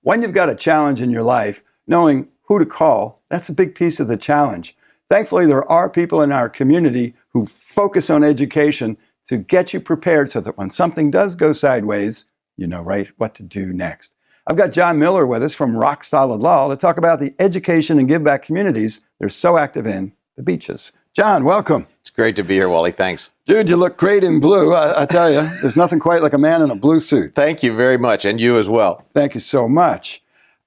When you've got a challenge in your life, knowing who to call, that's a big piece of the challenge. Thankfully, there are people in our community who focus on education to get you prepared so that when something does go sideways, you know right what to do next. I've got John Miller with us from Rock Solid Law to talk about the education and give back communities they're so active in, the beaches. John, welcome. It's great to be here, Wally. Thanks. Dude, you look great in blue. I tell you, there's nothing quite like a man in a blue suit. Thank you very much, and you as well. Thank you so much.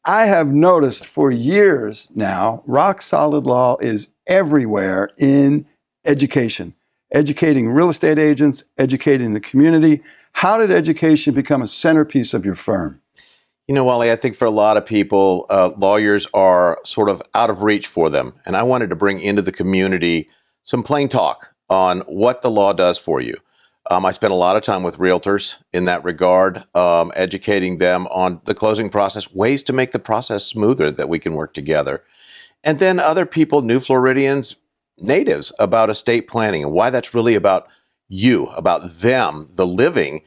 I have noticed for years now, Rock Solid Law is everywhere in education, educating real estate agents, educating the community. How did education become a centerpiece of your firm? You know, Wally, I think for a lot of people, lawyers are sort of out of reach for them. And I wanted to bring into the community some plain talk on what the law does for you. I spent a lot of time with realtors in that regard, educating them on the closing process, ways to make the process smoother that we can work together. And then other people, new Floridians, natives, about estate planning and why that's really about you, about them, the living.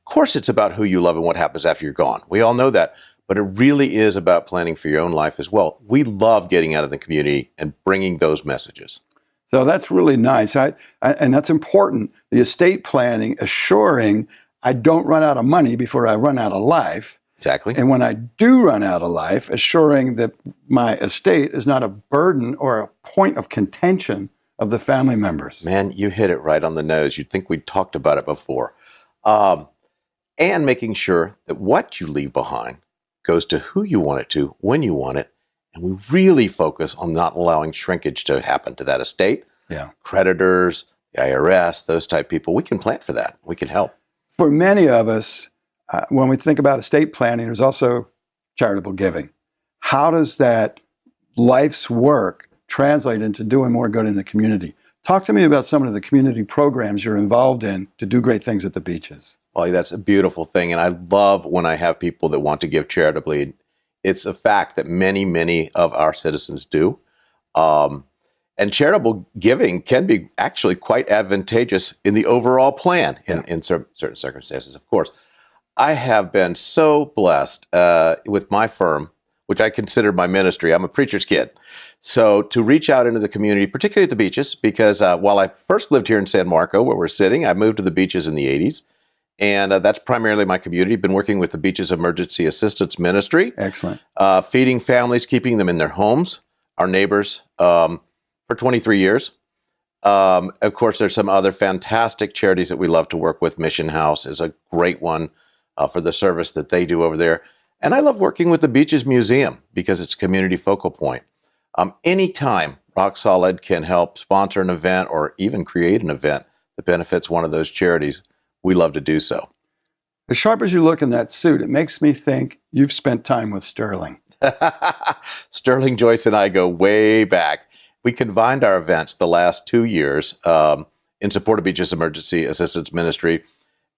Of course, it's about who you love and what happens after you're gone. We all know that, but it really is about planning for your own life as well. We love getting out of the community and bringing those messages. So that's really nice. And that's important. The estate planning, assuring I don't run out of money before I run out of life. Exactly. And when I do run out of life, assuring that my estate is not a burden or a point of contention of the family members. Man, you hit it right on the nose. You'd think we'd talked about it before. And making sure that what you leave behind goes to who you want it to, when you want it. And we really focus on not allowing shrinkage to happen to that estate. Yeah. Creditors, the IRS, those type people, we can plan for that. We can help. For many of us, when we think about estate planning, there's also charitable giving. How does that life's work translate into doing more good in the community? Talk to me about some of the community programs you're involved in to do great things at the beaches. Well, that's a beautiful thing. And I love when I have people that want to give charitably. It's a fact that many, many of our citizens do. And charitable giving can be actually quite advantageous in the overall plan in certain circumstances, of course. I have been so blessed with my firm, which I consider my ministry. I'm a preacher's kid. So to reach out into the community, particularly at the beaches, because while I first lived here in San Marco, where we're sitting, I moved to the beaches in the 80s. And that's primarily my community. Been working with the Beaches Emergency Assistance Ministry. Excellent. Feeding families, keeping them in their homes, our neighbors, for 23 years. Of course, there's some other fantastic charities that we love to work with. Mission House is a great one for the service that they do over there. And I love working with the Beaches Museum because it's a community focal point. Anytime Rock Solid can help sponsor an event or even create an event that benefits one of those charities, we love to do so. As sharp as you look in that suit, it makes me think you've spent time with Sterling. Sterling Joyce and I go way back. We combined our events the last 2 years in support of Beaches Emergency Assistance Ministry.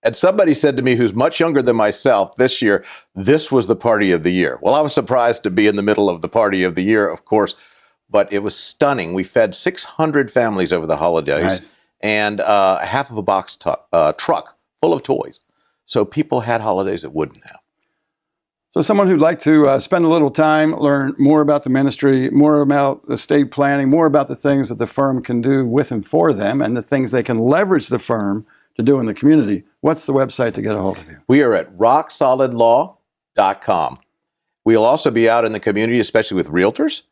And somebody said to me, who's much younger than myself, this year, this was the party of the year. Well, I was surprised to be in the middle of the party of the year, of course, but it was stunning. We fed 600 families over the holidays. Nice. And half of a box truck full of toys. So people had holidays that wouldn't have. So someone who'd like to spend a little time, learn more about the ministry, more about estate planning, more about the things that the firm can do with and for them, and the things they can leverage the firm to do in the community, what's the website to get a hold of you? We are at rocksolidlaw.com. We'll also be out in the community, especially with realtors,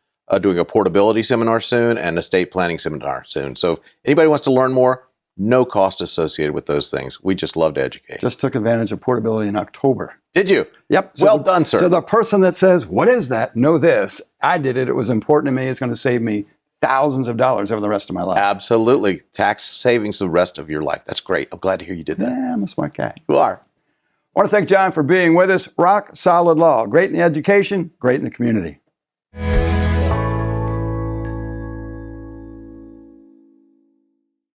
doing a portability seminar soon and estate planning seminar soon. So if anybody wants to learn more, no cost associated with those things. We just love to educate. Just took advantage of portability in October. Did you? Yep. Well done, sir. So the person that says, what is that? Know this. I did it. It was important to me. It's going to save me thousands of dollars over the rest of my life. Absolutely. Tax savings the rest of your life. That's great. I'm glad to hear you did that. Yeah, I'm a smart guy. You are. I want to thank John for being with us. Rock Solid Law. Great in the education, great in the community.